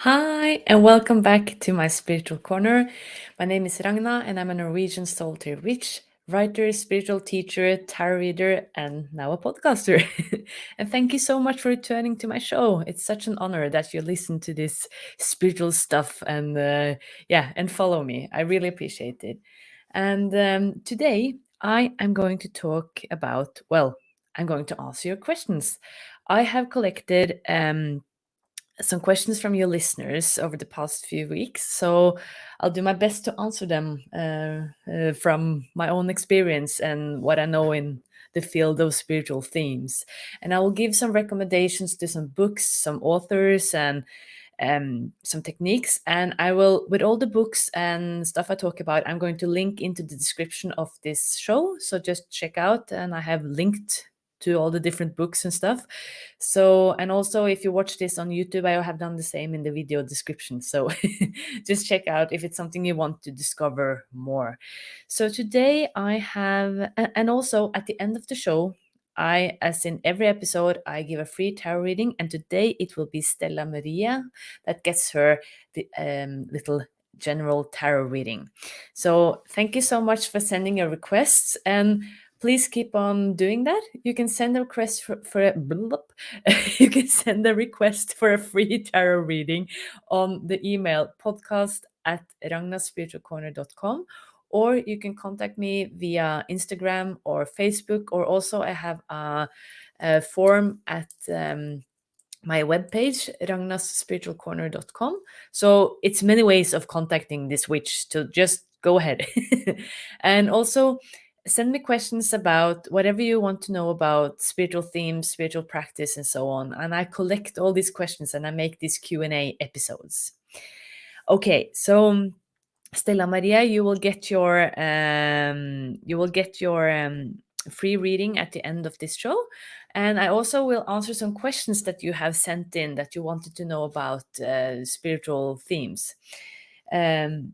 Hi, and welcome back to my spiritual corner. My name is Ragna, and I'm a Norwegian solitary witch, writer, spiritual teacher, tarot reader, and now a podcaster. And thank you so much for returning to my show. It's such an honor that you listen to this spiritual stuff and and follow me. I really appreciate it. And today I am going to talk about, I'm going to answer your questions. I have collected some questions from your listeners over the past few weeks. So I'll do my best to answer them from my own experience and what I know in the field of spiritual themes. And I will give some recommendations to some books, some authors, and some techniques. And I will, with all the books and stuff I talk about, I'm going to link into the description of this show. So just check out, and I have linked to all the different books and stuff. So, and also if you watch this on YouTube, I have done the same in the video description. So just check out if it's something you want to discover more. So today I have, and also at the end of the show, as in every episode, I give a free tarot reading, and today it will be Stella Maria that gets her the little general tarot reading. So thank you so much for sending your requests, and please keep on doing that. You can send a request for a you can send a request for a free tarot reading on the email podcast@ragnaspiritualcorner.com, or you can contact me via Instagram or Facebook, or also I have a form at my webpage, ragnasspiritualcorner.com. So it's many ways of contacting this witch, so just go ahead. And also send me questions about whatever you want to know about spiritual themes, spiritual practice, and so on. And I collect all these questions and I make these Q&A episodes. Okay, so Stella Maria, you will get your free reading at the end of this show, and I also will answer some questions that you have sent in that you wanted to know about spiritual themes. Um,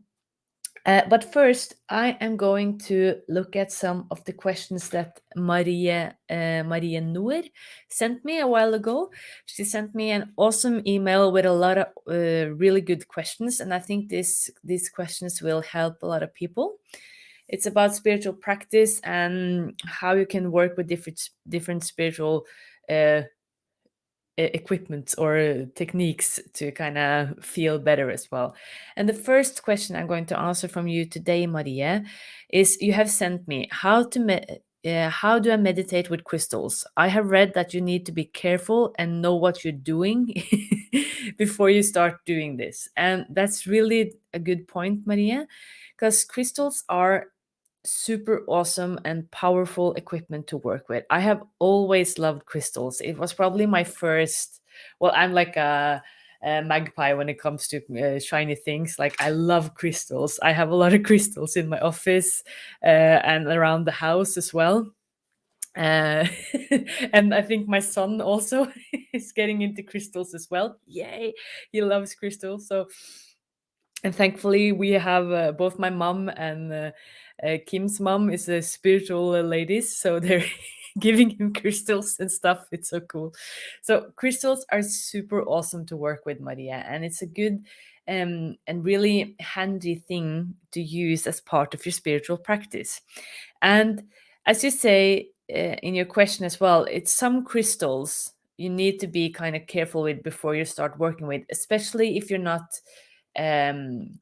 but first, I am going to look at some of the questions that Maria Noor sent me a while ago. She sent me an awesome email with a lot of really good questions, and I think these questions will help a lot of people. It's about spiritual practice and how you can work with different spiritual uh, equipment or techniques to kind of feel better as well. And the first question I'm going to answer from you today, Maria, is you have sent me how do I meditate with crystals? I have read that you need to be careful and know what you're doing before you start doing this. And that's really a good point, Maria, because crystals are super awesome and powerful equipment to work with. I have always loved crystals. It was probably my first, I'm like a magpie when it comes to shiny things. Like, I love crystals. I have a lot of crystals in my office and around the house as well. Uh, and I think my son also is getting into crystals as well. Yay! He loves crystals. So, and thankfully we have both my mom and Kim's mom is a spiritual ladies, so they're giving him crystals and stuff. It's so cool. So crystals are super awesome to work with, Maria, and it's a good and really handy thing to use as part of your spiritual practice. And as you say in your question as well, it's some crystals you need to be kind of careful with before you start working with, especially if you're not um,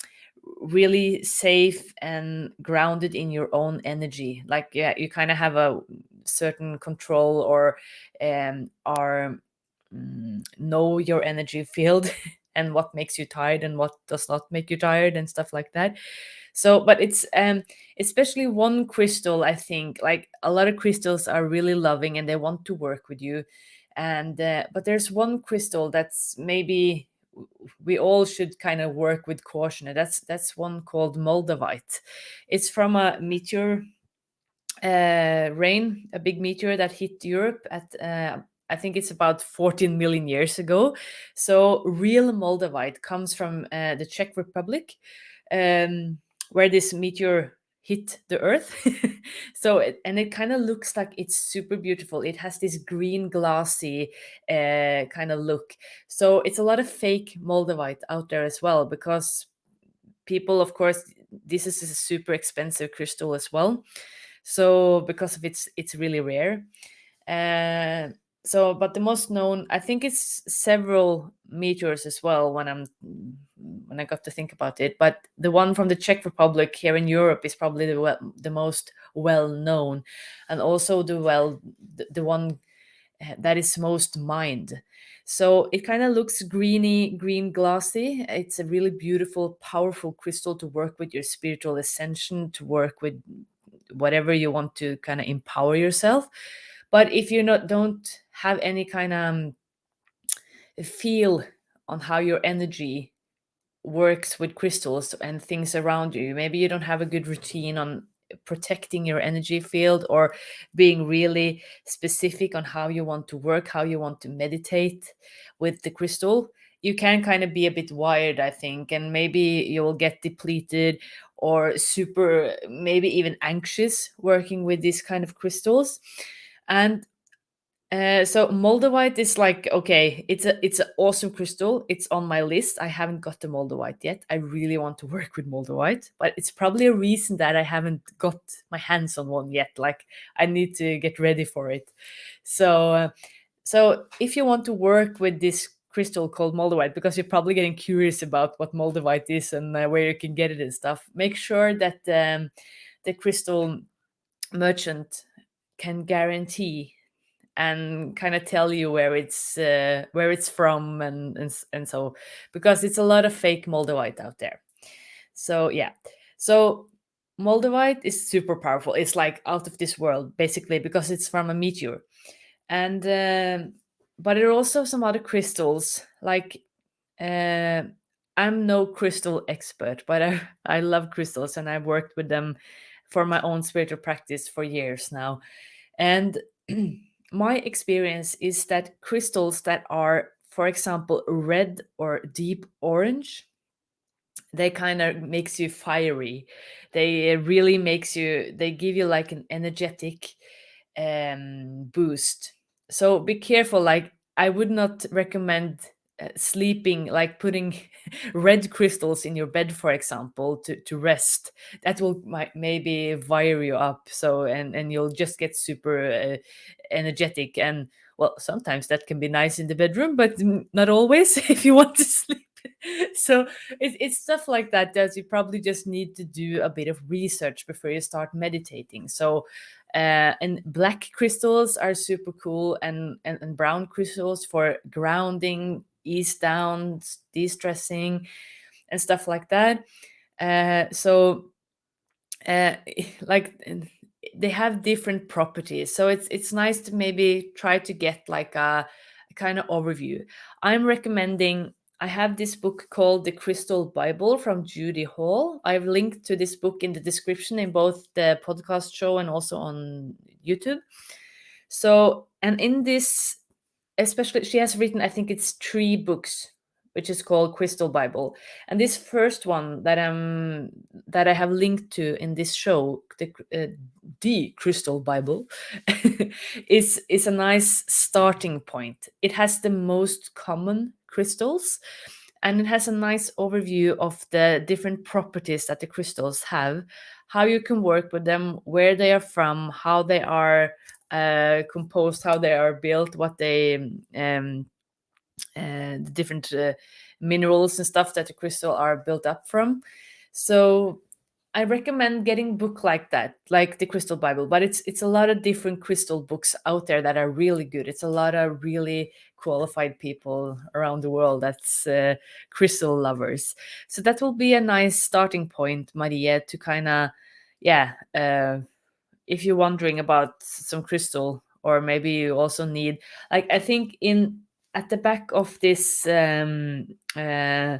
really safe and grounded in your own energy. Like, yeah, you kind of have a certain control or are know your energy field and what makes you tired and what does not make you tired and stuff like that. So, but it's especially one crystal, I think, like a lot of crystals are really loving and they want to work with you. And but there's one crystal that's maybe we all should kind of work with caution, and that's one called moldavite. It's from a meteor rain, a big meteor that hit Europe at I think it's about 14 million years ago. So real moldavite comes from the Czech Republic, where this meteor hit the earth. And it kind of looks like it's super beautiful. It has this green glassy kind of look. So it's a lot of fake moldavite out there as well, because people, of course, this is a super expensive crystal as well. So because of it's really rare. uh, so, but the most known, I think it's several meteors as well, when I got to think about it. But the one from the Czech Republic here in Europe is probably the most well known, and also the one that is most mined. So it kind of looks green glassy. It's a really beautiful, powerful crystal to work with your spiritual ascension, to work with whatever you want to kind of empower yourself. But if you not don't have any kind of feel on how your energy works with crystals and things around you, maybe you don't have a good routine on protecting your energy field, or being really specific on how you want to work, how you want to meditate with the crystal, you can kind of be a bit wired, I think, and maybe you will get depleted or super, maybe even anxious working with these kind of crystals. And so Moldavite is like, okay, it's an awesome crystal. It's on my list. I haven't got the Moldavite yet. I really want to work with Moldavite, but it's probably a reason that I haven't got my hands on one yet. Like, I need to get ready for it. So so if you want to work with this crystal called Moldavite, because you're probably getting curious about what Moldavite is and where you can get it and stuff, make sure that the crystal merchant can guarantee and kind of tell you where it's from, and so, because it's a lot of fake moldavite out there. So yeah, so moldavite is super powerful. It's like out of this world, basically, because it's from a meteor. And but there are also some other crystals, like uh, I'm no crystal expert, but I love crystals, and I've worked with them for my own spiritual practice for years now. And my experience is that crystals that are, for example, red or deep orange, they kind of makes you fiery. They really makes you, they give you like an energetic boost. So be careful. Like, I would not recommend sleeping, like putting red crystals in your bed, for example, to rest. That will might maybe fire you up. So, and you'll just get super energetic. And well, sometimes that can be nice in the bedroom, but not always if you want to sleep. So it's stuff like that that you probably just need to do a bit of research before you start meditating. So and black crystals are super cool, and brown crystals for grounding, ease down, de-stressing, and stuff like that. So uh, like they have different properties, so it's nice to maybe try to get like a kind of overview. I'm recommending, I have this book called The Crystal Bible from Judy Hall. I've linked to this book in the description in both the podcast show and also on YouTube. So, and in this, especially, she has written, I think it's 3 books, which is called Crystal Bible. And this first one that I have linked to in this show, the Crystal Bible, is a nice starting point. It has the most common crystals, and it has a nice overview of the different properties that the crystals have, how you can work with them, where they are from, how they are composed, how they are built, what they the different minerals and stuff that the crystal are built up from. So I recommend getting book like that, like the Crystal Bible. But it's a lot of different crystal books out there that are really good. It's a lot of really qualified people around the world that's crystal lovers. So that will be a nice starting point, Maria, to kind of, yeah, if you're wondering about some crystal, or maybe you also need, like, I think in at the back of this uh, um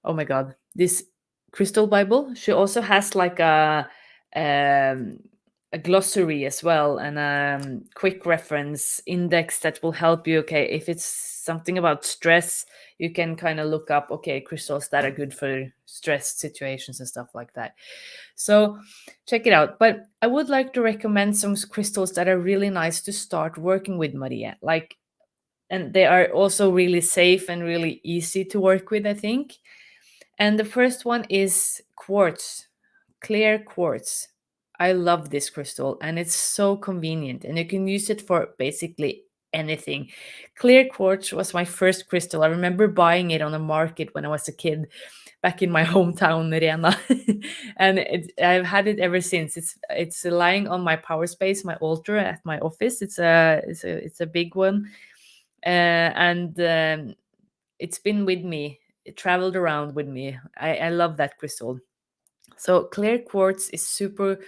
oh my god, this crystal bible, she also has like um a glossary as well, and a quick reference index that will help you. Okay, if it's something about stress, you can kind of look up, okay, crystals that are good for stress situations and stuff like that. So check it out. But I would like to recommend some crystals that are really nice to start working with, Maria. Like, and they are also really safe and really easy to work with, I think. And the first one is quartz, clear quartz. I love this crystal and it's so convenient and you can use it for basically anything. Clear quartz was my first crystal. I remember buying it on the market when I was a kid back in my hometown, Ragna. And I've had it ever since. It's lying on my power space, my altar at my office. It's a big one. And It's been with me. It traveled around with me. I love that crystal. So clear quartz is super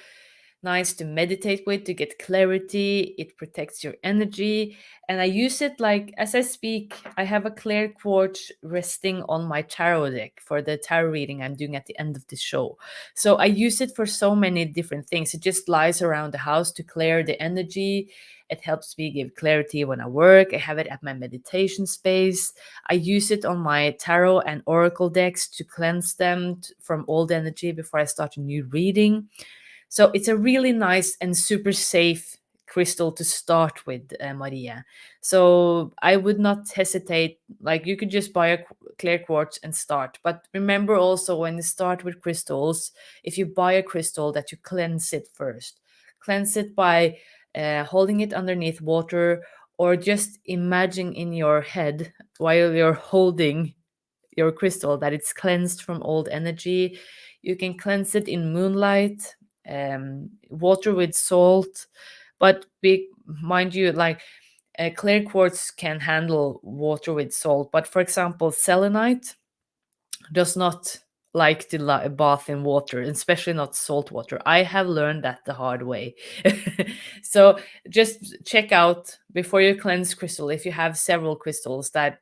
nice to meditate with, to get clarity. It protects your energy. And I use it like as I speak, I have a clear quartz resting on my tarot deck for the tarot reading I'm doing at the end of the show. So I use it for so many different things. It just lies around the house to clear the energy. It helps me give clarity when I work. I have it at my meditation space. I use it on my tarot and oracle decks to cleanse them from old energy before I start a new reading. So it's a really nice and super safe crystal to start with, Maria. So I would not hesitate. Like you could just buy a clear quartz and start. But remember also when you start with crystals, if you buy a crystal, that you cleanse it first. Cleanse it by holding it underneath water, or just imagine in your head while you're holding your crystal that it's cleansed from old energy. You can cleanse it in moonlight, water with salt, but mind you, like clear quartz can handle water with salt. But for example, selenite does not like to bath in water, especially not salt water. I have learned that the hard way. So just check out before you cleanse crystal, if you have several crystals, that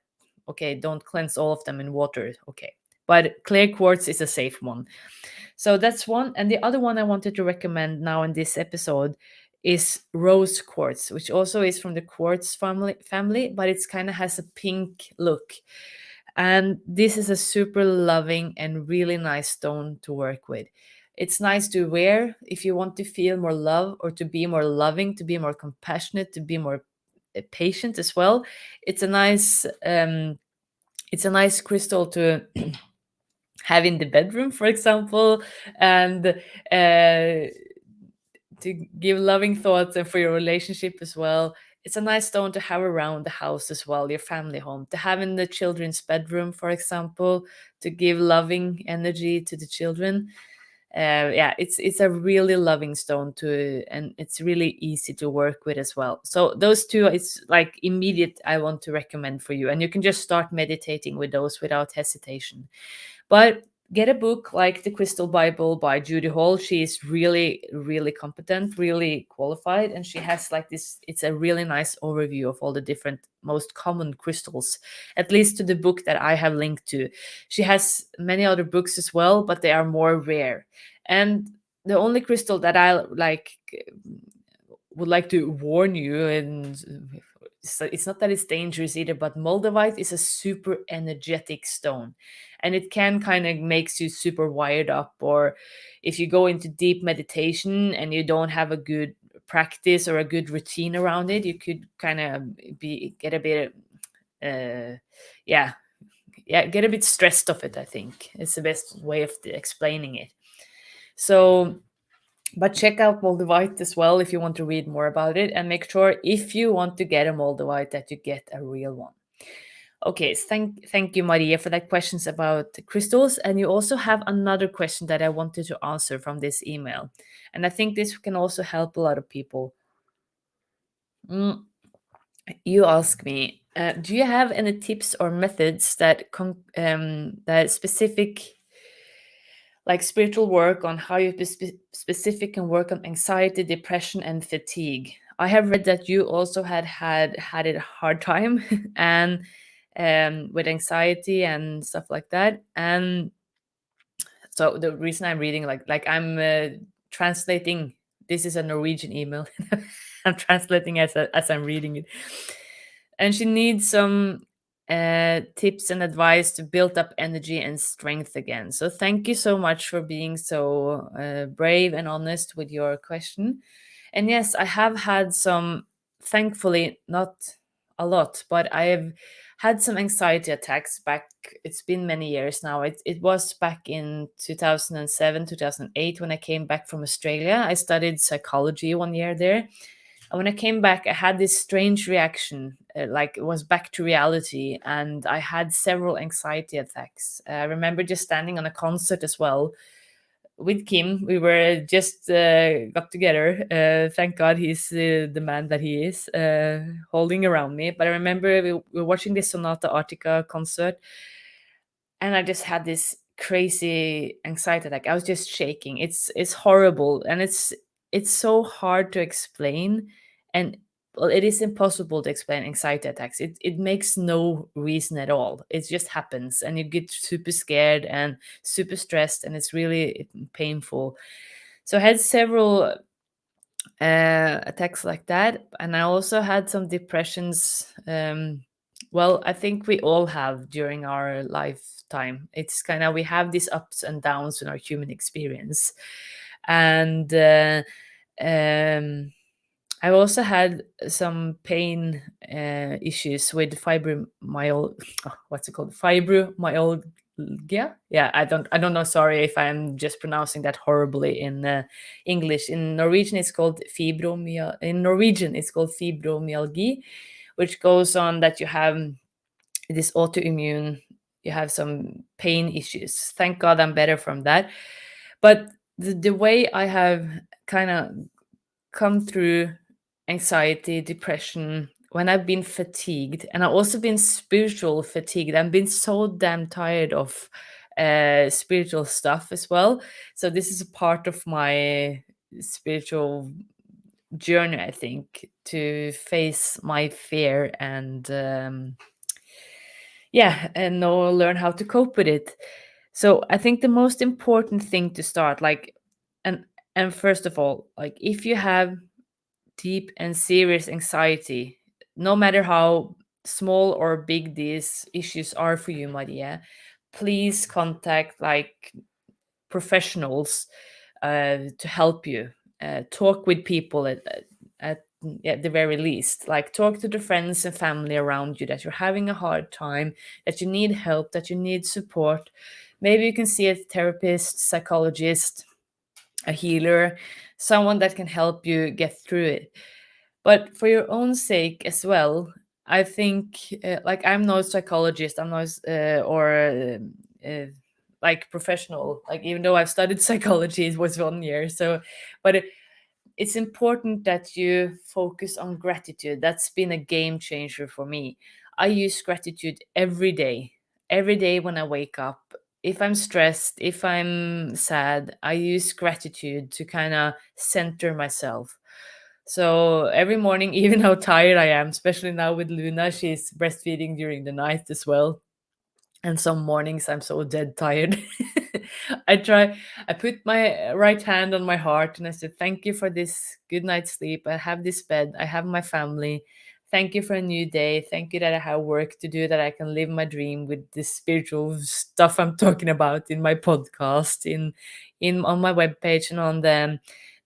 okay, don't cleanse all of them in water. Okay. But clear quartz is a safe one. So that's one. And the other one I wanted to recommend now in this episode is rose quartz, which also is from the quartz family, but it's kind of has a pink look. And this is a super loving and really nice stone to work with. It's nice to wear if you want to feel more love, or to be more loving, to be more compassionate, to be more patient as well. It's a nice it's a nice crystal to have in the bedroom, for example, and to give loving thoughts, and for your relationship as well. It's a nice stone to have around the house as well, your family home, to have in the children's bedroom, for example, to give loving energy to the children. Yeah, it's a really loving stone to, and it's really easy to work with as well. So those two, it's like immediate. I want to recommend for you, and you can just start meditating with those without hesitation. But get a book like The Crystal Bible by Judy Hall. She is really, really competent, really qualified, and she has like this. It's a really nice overview of all the different most common crystals, at least to the book that I have linked to. She has many other books as well, but they are more rare. And the only crystal that I like would like to warn you, and it's not that it's dangerous either, but moldavite is a super energetic stone, and it can kind of makes you super wired up. Or if you go into deep meditation and you don't have a good practice or a good routine around it, you could kind of be get a bit uh yeah, get a bit stressed of it. I think it's the best way of explaining it. So but check out Moldavite as well if you want to read more about it, and make sure if you want to get a Moldavite that you get a real one. Okay, so thank you, Maria, for that questions about crystals. And you also have another question that I wanted to answer from this email, and I think this can also help a lot of people. Mm, you ask me, do you have any tips or methods that that specific like spiritual work on how you specific can work on anxiety, depression, and fatigue? I have read that you also had it a hard time and with anxiety and stuff like that. And so the reason I'm reading like I'm translating this is a Norwegian email. I'm translating as I'm reading it. And she needs some tips and advice to build up energy and strength again. So thank you so much for being so brave and honest with your question. And yes, I have had some, thankfully, not a lot, but I have had some anxiety attacks back. It's been many years now. It was back in 2007, 2008 when I came back from Australia. I studied psychology 1 year there. And when I came back, I had this strange reaction, like it was back to reality, and I had several anxiety attacks. I remember just standing on a concert as well with Kim. We were just got together. Thank God he's the man that he is, holding around me. But I remember we were watching this Sonata Arctica concert, and I just had this crazy anxiety attack. I was just shaking. It's horrible, and it's so hard to explain, and well, it is impossible to explain anxiety attacks. It makes no reason at all. It just happens, and you get super scared and super stressed, and it's really painful. So I had several attacks like that, and I also had some depressions. Well, I think we all have during our lifetime. It's kind of, we have these ups and downs in our human experience, and um, I've also had some pain issues with fibromyalgia. What's it called? Fibromyalgia. Yeah, I don't know. Sorry if I'm just pronouncing that horribly in English. In Norwegian, it's called fibromyalgia. In Norwegian, it's called fibromyalgia, which goes on that you have this autoimmune. You have some pain issues. Thank God I'm better from that. But the way I have kind of come through anxiety, depression, when I've been fatigued, and I've also been spiritual fatigued. I've been so damn tired of spiritual stuff as well. So this is a part of my spiritual journey, I think, to face my fear and yeah, and know learn how to cope with it. So I think the most important thing to start, like, and first of all, like if you have deep and serious anxiety, no matter how small or big these issues are for you, my dear, please contact like professionals to help you. Talk with people at the very least. Like talk to the friends and family around you that you're having a hard time, that you need help, that you need support. Maybe you can see a therapist, psychologist, a healer, someone that can help you get through it. But for your own sake as well, I think, like I'm no psychologist, I'm not, uh, like professional. Like even though I've studied psychology, it was 1 year. So, but it's important that you focus on gratitude. That's been a game changer for me. I use gratitude every day when I wake up. If I'm stressed, if I'm sad, I use gratitude to kind of center myself. So every morning, even how tired I am, especially now with Luna, she's breastfeeding during the night as well. And some mornings I'm so dead tired. I put my right hand on my heart and I said, thank you for this good night's sleep. I have this bed, I have my family. Thank you for a new day. Thank you that I have work to do, that I can live my dream with this spiritual stuff I'm talking about in my podcast, in on my webpage, and on the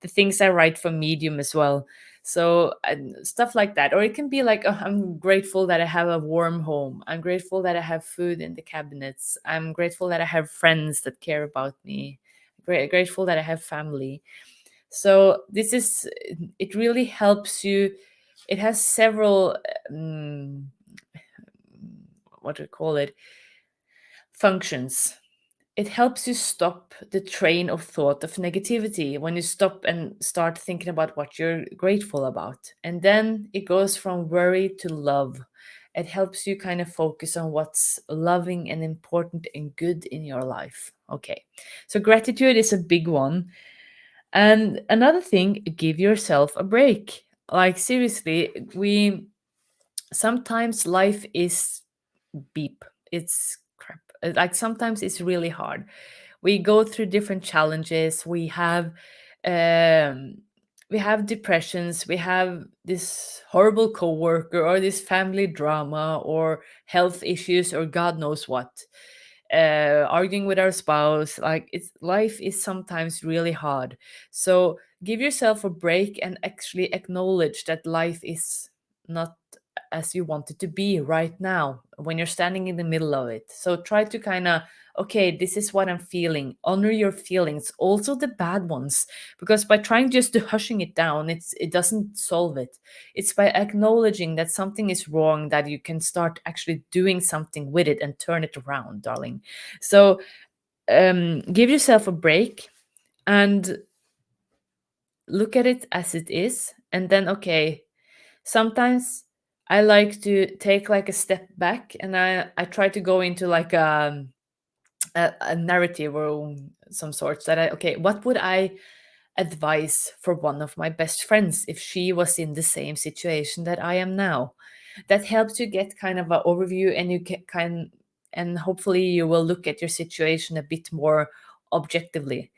things I write for Medium as well. So stuff like that. Or it can be like, oh, I'm grateful that I have a warm home. I'm grateful that I have food in the cabinets. I'm grateful that I have friends that care about me. Grateful that I have family. So this is, it really helps you. It has several what do you call it, functions. It helps you stop the train of thought of negativity when you stop and start thinking about what you're grateful about. And then it goes from worry to love. It helps you kind of focus on what's loving and important and good in your life. Okay. So gratitude is a big one. And another thing, give yourself a break. Like seriously, we sometimes life is beep. It's crap. Like sometimes it's really hard. We go through different challenges. We have um we have depressions, we have this horrible coworker or this family drama or health issues or God knows what. Arguing with our spouse, like it's life is sometimes really hard. So give yourself a break and actually acknowledge that life is not as you want it to be right now when you're standing in the middle of it. So try to kind of, okay, this is what I'm feeling. Honor your feelings, also the bad ones, because by trying just to hushing it down, it doesn't solve it. It's by acknowledging that something is wrong that you can start actually doing something with it and turn it around, darling. So give yourself a break and look at it as it is, and then okay, sometimes I like to take like a step back and I try to go into like a narrative or some sorts that I, okay, what would I advice for one of my best friends if she was in the same situation that I am now. That helps you get kind of an overview, and you can kind, and hopefully you will look at your situation a bit more objectively.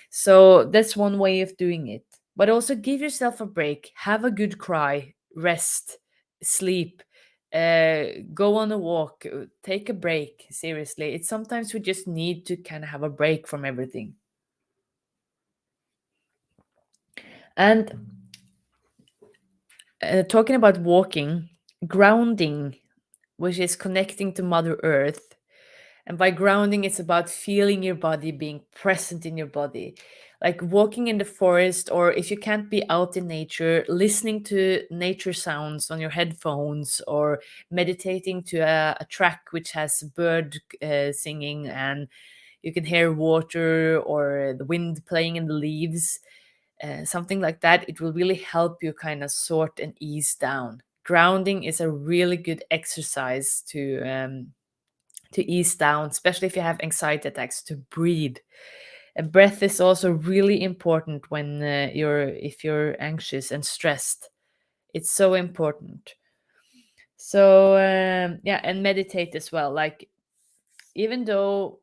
So that's one way of doing it. But also give yourself a break, have a good cry, rest, sleep, go on a walk, take a break. Seriously, it's sometimes we just need to kind of have a break from everything. And talking about walking, grounding, which is connecting to Mother Earth. And by grounding, it's about feeling your body, being present in your body. Like walking in the forest, or if you can't be out in nature, listening to nature sounds on your headphones, or meditating to a track which has bird singing, and you can hear water or the wind playing in the leaves, something like that. It will really help you kind of sort and ease down. Grounding is a really good exercise to ease down, especially if you have anxiety attacks. To breathe. Breath is also really important when you're if you're anxious and stressed. It's so important. So yeah, and meditate as well. Like even though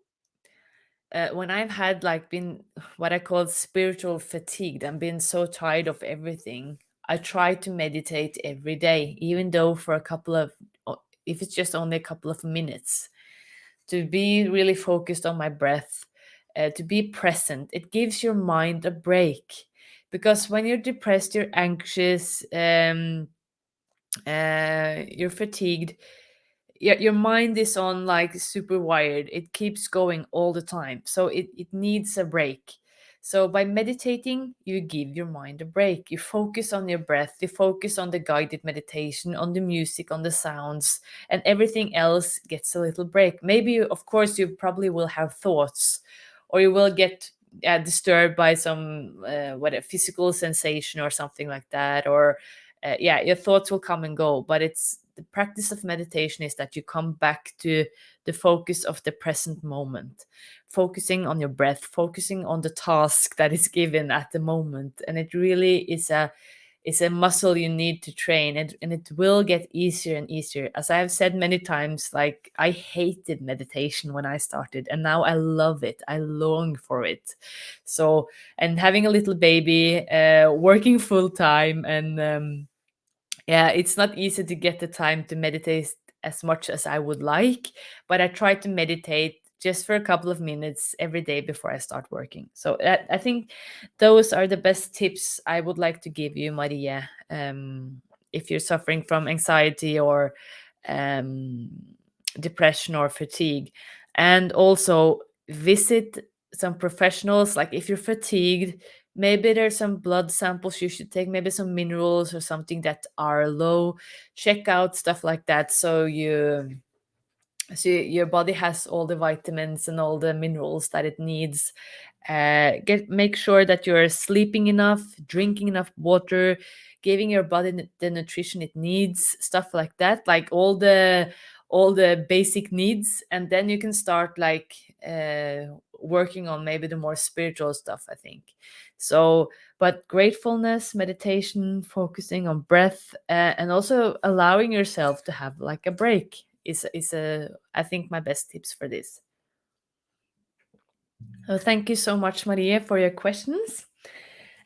when I've had like been what I call spiritual fatigued and been so tired of everything, I try to meditate every day, even though for a couple of, if it's just only a couple of minutes, to be really focused on my breath, to be present. It gives your mind a break. Because when you're depressed, you're anxious, you're fatigued, your mind is on like super wired. It keeps going all the time, so it needs a break. So by meditating, you give your mind a break. You focus on your breath, you focus on the guided meditation, on the music, on the sounds, and everything else gets a little break. Maybe of course you probably will have thoughts, or you will get disturbed by some what a physical sensation or something like that, or yeah, your thoughts will come and go. But it's the practice of meditation is that you come back to the focus of the present moment, focusing on your breath, focusing on the task that is given at the moment. And it really is a muscle you need to train, and it will get easier and easier. As I have said many times, like I hated meditation when I started, and now I love it. I long for it. So, and having a little baby, working full time, and yeah, it's not easy to get the time to meditate as much as I would like, but I try to meditate just for a couple of minutes every day before I start working. So I think those are the best tips I would like to give you, Maria. If you're suffering from anxiety or um, depression or fatigue, and also visit some professionals. Like if you're fatigued, maybe there's some blood samples you should take, maybe some minerals or something that are low. Check out stuff like that, so your body has all the vitamins and all the minerals that it needs. Make sure that you're sleeping enough, drinking enough water, giving your body the nutrition it needs, stuff like that, like all the basic needs. And then you can start like working on maybe the more spiritual stuff, I think. So but gratefulness, meditation, focusing on breath, and also allowing yourself to have like a break is a, I think, my best tips for this. So thank you so much, Maria, for your questions.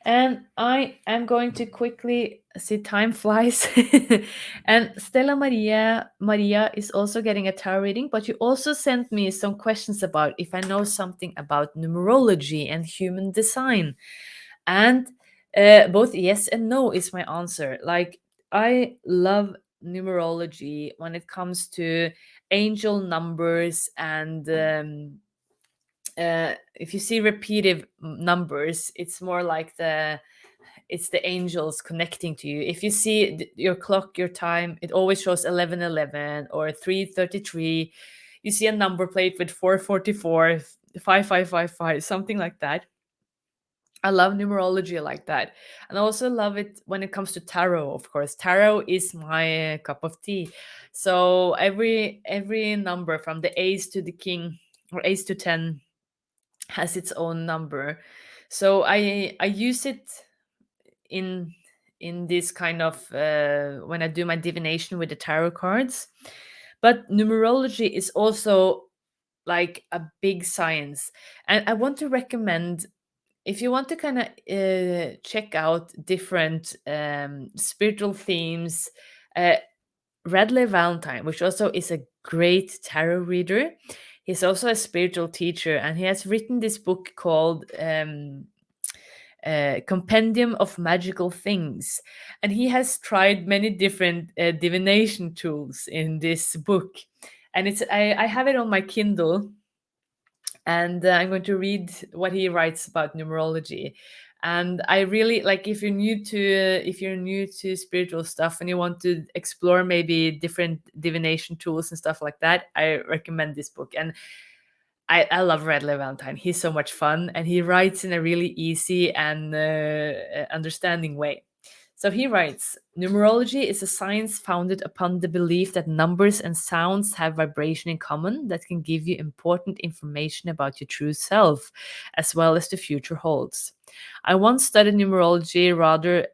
And I am going to quickly see time flies. And Stella Maria is also getting a tarot reading, but you also sent me some questions about if I know something about numerology and human design. And both yes and no is my answer. Like, I love numerology when it comes to angel numbers, and if you see repeated numbers, it's more like it's the angels connecting to you. If you see your clock, your time, it always shows 11:11 or 3:33. You see a number plate with 4:44, 5555, something like that. I love numerology like that. And I also love it when it comes to tarot, of course. Tarot is my cup of tea. So every number from the ace to the king, or ace to 10, has its own number. So I use it in this kind of when I do my divination with the tarot cards. But numerology is also like a big science. And I want to recommend, if you want to kind of check out different spiritual themes, uh, Radley Valentine, which also is a great tarot reader. He's also a spiritual teacher, and he has written this book called Compendium of Magical Things. And he has tried many different divination tools in this book. And I have it on my Kindle, and I'm going to read what he writes about numerology. And I really like, if you're new to spiritual stuff and you want to explore maybe different divination tools and stuff like that, I recommend this book. And I love Red Valentine. He's so much fun, and he writes in a really easy and understanding way. So he writes, numerology is a science founded upon the belief that numbers and sounds have vibration in common that can give you important information about your true self, as well as the future holds. I once studied numerology rather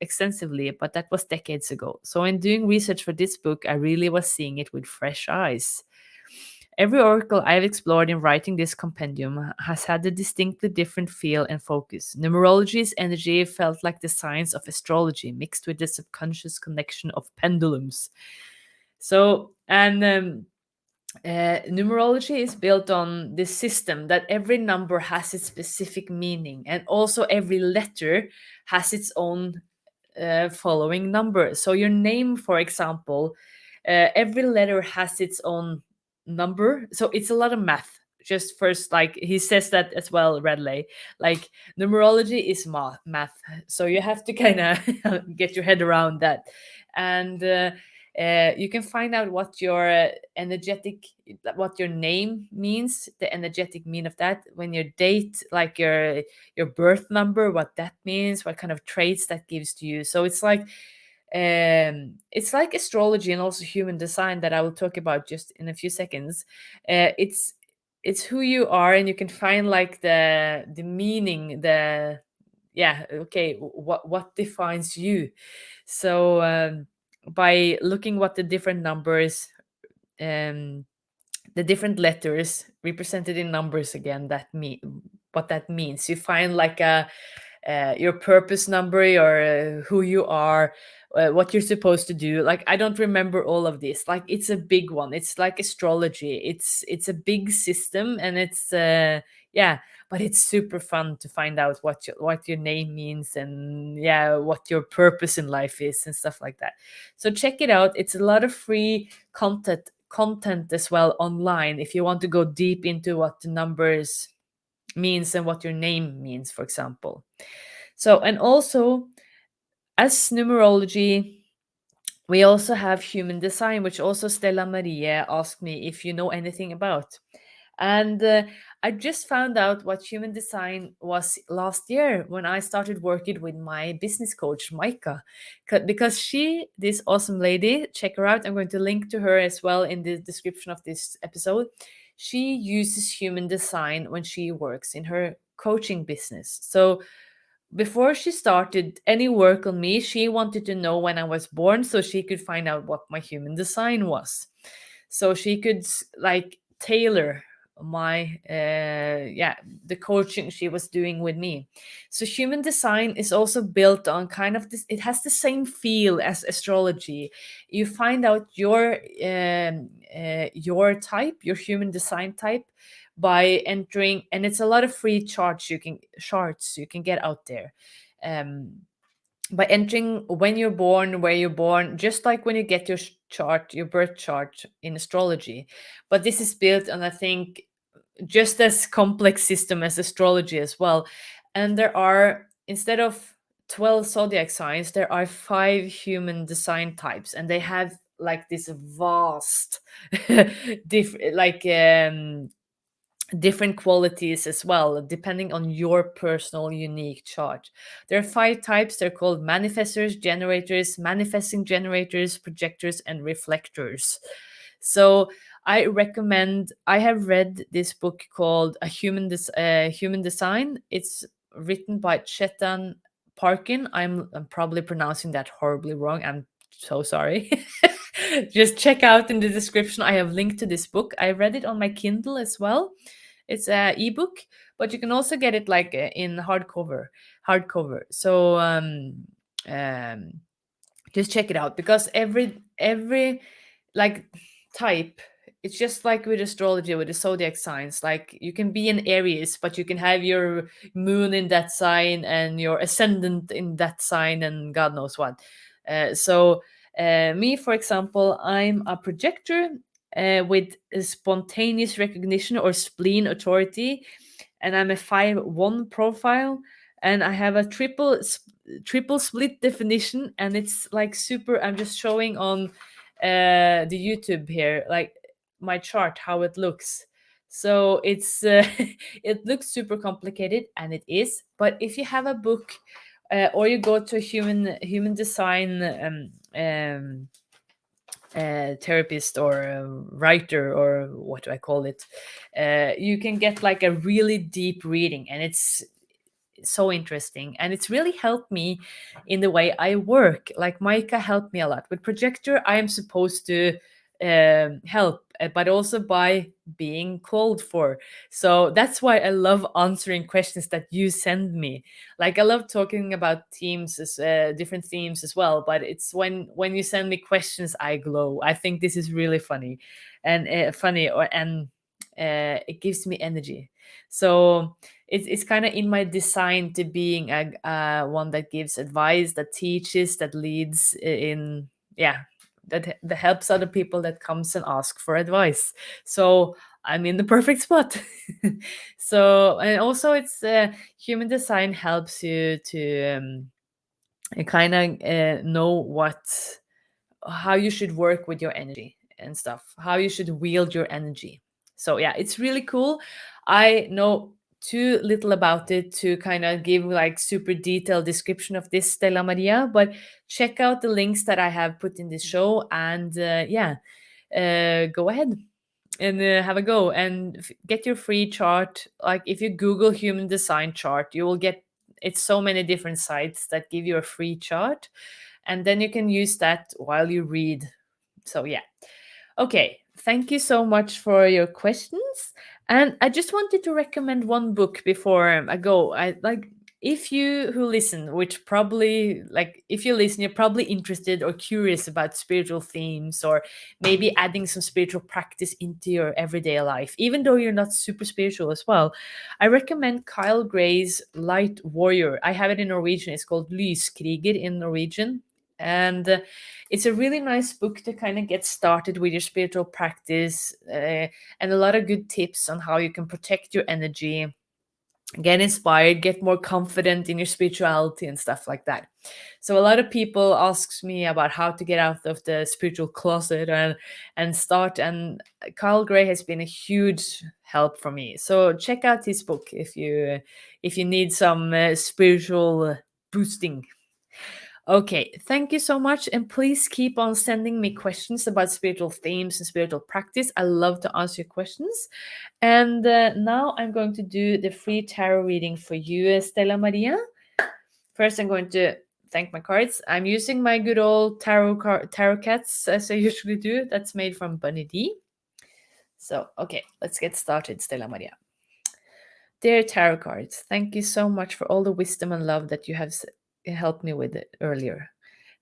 extensively, but that was decades ago. So, in doing research for this book, I really was seeing it with fresh eyes. Every oracle I've explored in writing this compendium has had a distinctly different feel and focus. Numerology's energy felt like the science of astrology mixed with the subconscious connection of pendulums. So, and numerology is built on this system that every number has its specific meaning, and also every letter has its own following number. So, your name, for example, every letter has its own number. So, it's a lot of math. Just first, like he says that as well, Redley. Like, numerology is math. So, you have to kind of get your head around that. And you can find out what your what your name means, the energetic mean of that, when your date, like your birth number, what that means, what kind of traits that gives to you. So it's like astrology and also human design that I will talk about just in a few seconds. It's who you are, and you can find like the meaning, the yeah, okay, what defines you. So by looking what the different numbers, um the different letters represented in numbers again, that mean what that means, you find like a your purpose number, or who you are, what you're supposed to do. Like, I don't remember all of this. Like, it's a big one. It's like astrology. It's a big system, and it's yeah, but it's super fun to find out what your name means, and yeah, what your purpose in life is and stuff like that. So check it out. It's a lot of free content as well online if you want to go deep into what the numbers means and what your name means, for example. So, and also, as numerology, we also have human design, which also Stella Maria asked me if you know anything about. And I just found out what human design was last year when I started working with my business coach, Micah. Because this awesome lady, check her out. I'm going to link to her as well in the description of this episode. She uses human design when she works in her coaching business. So before she started any work on me, she wanted to know when I was born so she could find out what my human design was. So she could like tailor my yeah, the coaching she was doing with me. So human design is also built on kind of this, it has the same feel as astrology. You find out your type, your human design type, by entering, and it's a lot of free charts you can get out there, um, by entering when you're born, where you're born, just like when you get your chart, your birth chart in astrology. But this is built on, I think, just as complex system as astrology as well. And there are, instead of 12 zodiac signs, there are 5 human design types, and they have like this vast different qualities as well, depending on your personal unique chart. There are 5 types. They're called manifestors, generators, manifesting generators, projectors, and reflectors. So I recommend, I have read this book called Human Design. It's written by Chetan Parkin. I'm probably pronouncing that horribly wrong. I'm so sorry. Just check out in the description. I have linked to this book. I read it on my Kindle as well. It's a ebook, but you can also get it like in hardcover. So um, just check it out, because every like type, it's just like with astrology, with the zodiac signs. Like you can be in Aries, but you can have your moon in that sign and your ascendant in that sign, and God knows what. Me, for example, I'm a projector with a spontaneous recognition or spleen authority, and I'm a 5-1 profile, and I have a triple split definition, and it's like super. I'm just showing on the YouTube here, like my chart, how it looks. So it's it looks super complicated, and it is. But if you have a book, or you go to a human design therapist or a writer, or what do I call it, you can get like a really deep reading, and it's so interesting, and it's really helped me in the way I work. Like Micah helped me a lot with projector. I am supposed to help, but also by being called for. So that's why I love answering questions that you send me. Like I love talking about different themes as well, but it's when you send me questions I glow. I think this is really funny, and it gives me energy. So it's kind of in my design to being a one that gives advice, that teaches, that leads in, yeah, that helps other people that comes and ask for advice. So I'm in the perfect spot. So, and also it's human design helps you to kind of know how you should work with your energy and stuff, how you should wield your energy. So yeah, it's really cool. I know too little about it to kind of give like super detailed description of this, Stella Maria, but check out the links that I have put in this show, and yeah, go ahead and have a go and get your free chart. Like if you Google human design chart, you will get, it's so many different sites that give you a free chart, and then you can use that while you read. So yeah. Okay, thank you so much for your questions. And I just wanted to recommend one book before I go. I like, if you who listen, which probably, like if you listen, you're probably interested or curious about spiritual themes, or maybe adding some spiritual practice into your everyday life, even though you're not super spiritual as well. I recommend Kyle Gray's Light Warrior. I have it in Norwegian. It's called Lyskriger in Norwegian. And it's a really nice book to kind of get started with your spiritual practice, and a lot of good tips on how you can protect your energy, get inspired, get more confident in your spirituality and stuff like that. So a lot of people asks me about how to get out of the spiritual closet and start, and Carl Gray has been a huge help for me. So check out his book if you need some spiritual boosting. Okay, thank you so much. And please keep on sending me questions about spiritual themes and spiritual practice. I love to answer your questions. And now I'm going to do the free tarot reading for you, Stella Maria. First, I'm going to thank my cards. I'm using my good old tarot cats, as I usually do. That's made from Bunny D. So, okay, let's get started, Stella Maria. Dear tarot cards, thank you so much for all the wisdom and love that you have helped me with it earlier.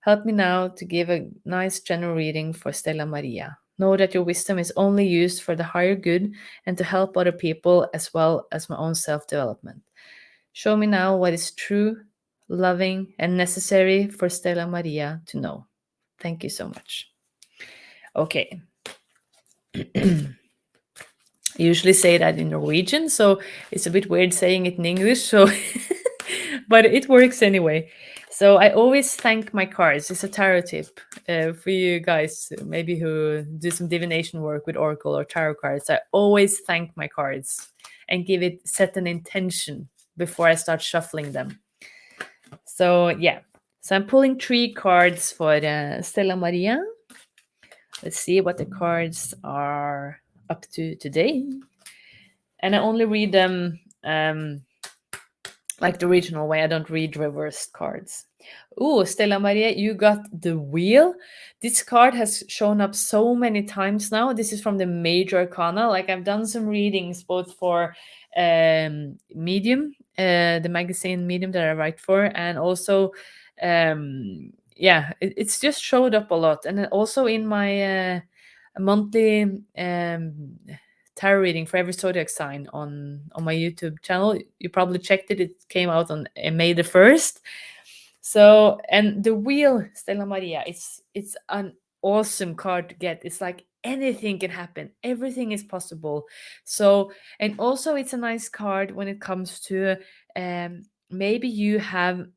Help me now to give a nice general reading for Stella Maria. Know that your wisdom is only used for the higher good and to help other people as well as my own self development. Show me now what is true, loving, and necessary for Stella Maria to know. Thank you so much. Okay, I usually say that in Norwegian, so it's a bit weird saying it in English. So, but it works anyway. So I always thank my cards. It's a tarot tip for you guys, maybe who do some divination work with oracle or tarot cards. I always thank my cards and set an intention before I start shuffling them. So yeah, so I'm pulling 3 cards for Stella Maria. Let's see what the cards are up to today. And I only read them like the original way. I don't read reversed cards. Ooh, Stella Maria, you got the wheel. This card has shown up so many times now. This is from the Major Arcana. Like I've done some readings both for Medium, the magazine Medium that I write for, and also yeah, it's just showed up a lot. And then also in my monthly tarot reading for every zodiac sign on my YouTube channel. You probably checked it. It came out on May the 1st. So, and the wheel, Stella Maria, it's an awesome card to get. It's like anything can happen. Everything is possible. So, and also it's a nice card when it comes to maybe you have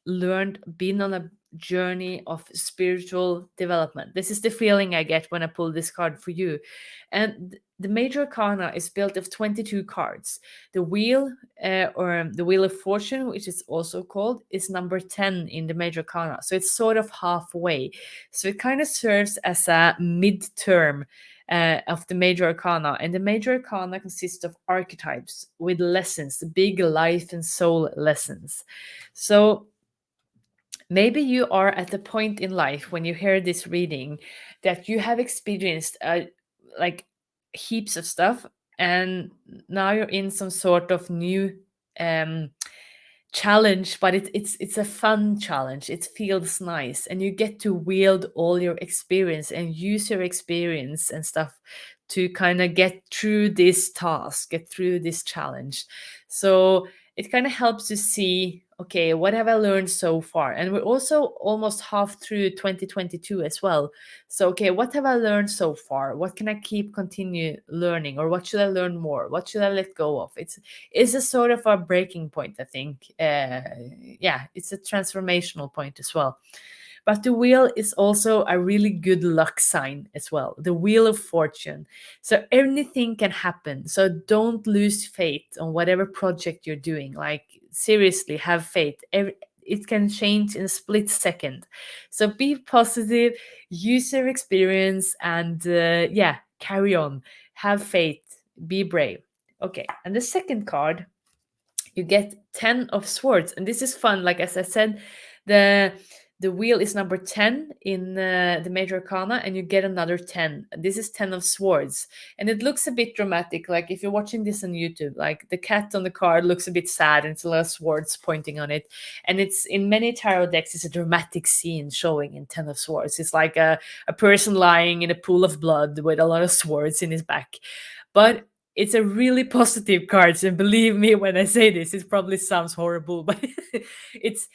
been on a journey of spiritual development. This is the feeling I get when I pull this card for you. And the Major Arcana is built of 22 cards. The wheel, or the Wheel of Fortune, which is also called, is number 10 in the Major Arcana. So it's sort of halfway. So it kind of serves as a midterm of the Major Arcana. And the Major Arcana consists of archetypes with lessons, big life and soul lessons. So maybe you are at the point in life when you hear this reading that you have experienced like heaps of stuff, and now you're in some sort of new um challenge, but it's a fun challenge. It feels nice, and you get to wield all your experience and use your experience and stuff to kind of get through this task, get through this challenge. So it kind of helps to see, okay, what have I learned so far? And we're also almost half through 2022 as well. So okay, what have I learned so far? What can I continue learning, or what should I learn more? What should I let go of? It's a sort of a breaking point, I think. Yeah, it's a transformational point as well. But the wheel is also a really good luck sign as well. The Wheel of Fortune. So anything can happen. So don't lose faith on whatever project you're doing. Like seriously, have faith. It can change in a split second. So be positive, use your experience, and yeah, carry on. Have faith, be brave. Okay, and the second card, you get 10 of swords, and this is fun. Like as I said, the the wheel is number 10 in the Major Arcana, and you get another 10. This is 10 of swords, and it looks a bit dramatic. Like if you're watching this on YouTube, like the cat on the card looks a bit sad, and it's a lot of swords pointing on it. And it's in many tarot decks, it's a dramatic scene showing in 10 of swords. It's like a person lying in a pool of blood with a lot of swords in his back. But it's a really positive cards, and believe me when I say this, it probably sounds horrible, but it's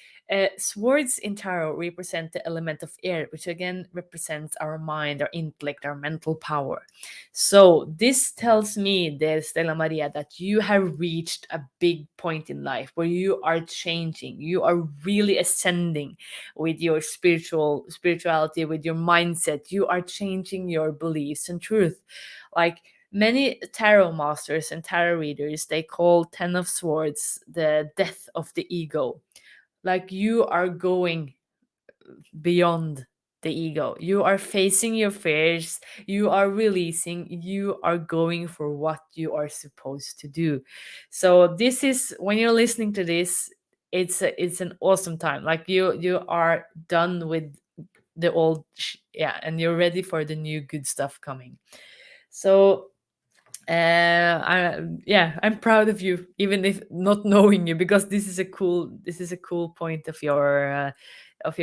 swords in tarot represent the element of air, which again represents our mind, our intellect, our mental power. So this tells me, there, Stella Maria, that you have reached a big point in life where you are changing, you are really ascending with your spirituality, with your mindset. You are changing your beliefs and truth. Like many tarot masters and tarot readers, they call 10 of swords the death of the ego. Like you are going beyond the ego. You are facing your fears, you are releasing, you are going for what you are supposed to do. So this is, when you're listening to this, it's an awesome time. Like you are done with the old yeah, and you're ready for the new good stuff coming. So Yeah, I'm proud of you, even if not knowing you, because this is a cool point of your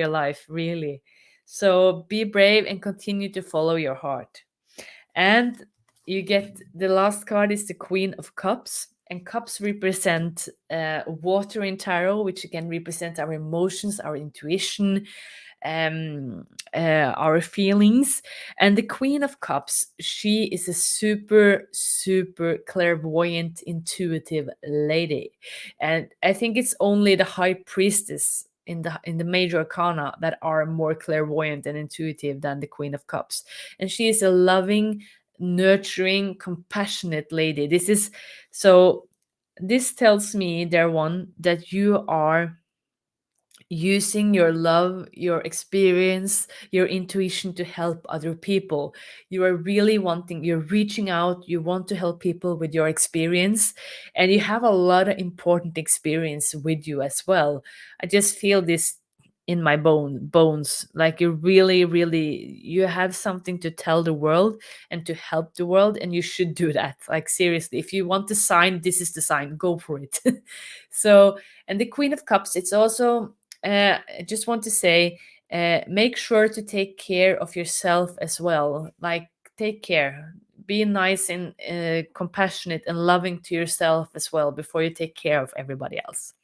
life, really. So be brave and continue to follow your heart. And you get the last card is the Queen of Cups. And cups represent water in tarot, which again represent our emotions, our intuition, um, our feelings. And the Queen of Cups, she is a super, super clairvoyant, intuitive lady. And I think it's only the High Priestess in the major arcana that are more clairvoyant and intuitive than the Queen of Cups. And she is a loving, nurturing, compassionate lady. So this tells me, there one, that you are using your love, your experience, your intuition to help other people. You are really wanting, you're reaching out, you want to help people with your experience, and you have a lot of important experience with you as well. I just feel this in my bones, like you really, really, you have something to tell the world and to help the world, and you should do that. Like seriously, if you want the sign, this is the sign, go for it. So, and the Queen of Cups, it's also, I just want to say, make sure to take care of yourself as well. Like, take care. Be nice and compassionate and loving to yourself as well before you take care of everybody else.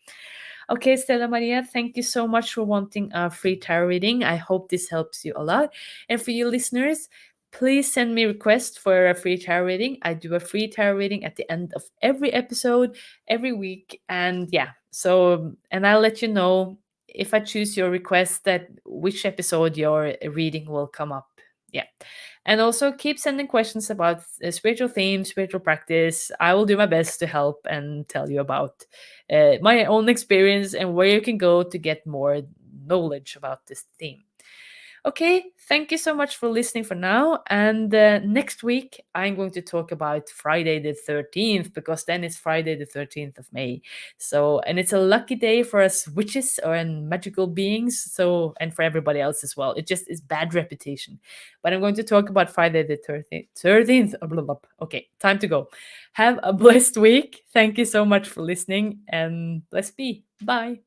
Okay, Stella Maria, thank you so much for wanting a free tarot reading. I hope this helps you a lot. And for you listeners, please send me requests for a free tarot reading. I do a free tarot reading at the end of every episode, every week. And yeah, so, and I'll let you know if I choose your request, that which episode your reading will come up. Yeah. And also keep sending questions about spiritual themes, spiritual practice. I will do my best to help and tell you about my own experience and where you can go to get more knowledge about this theme. Okay, thank you so much for listening for now. And next week, I'm going to talk about Friday the 13th, because then it's Friday the 13th of May. So, and it's a lucky day for us witches or and magical beings. So, and for everybody else as well. It just is bad reputation. But I'm going to talk about Friday the 13th. 13th. Blah, blah. Okay, time to go. Have a blessed week. Thank you so much for listening, and bless be. Bye.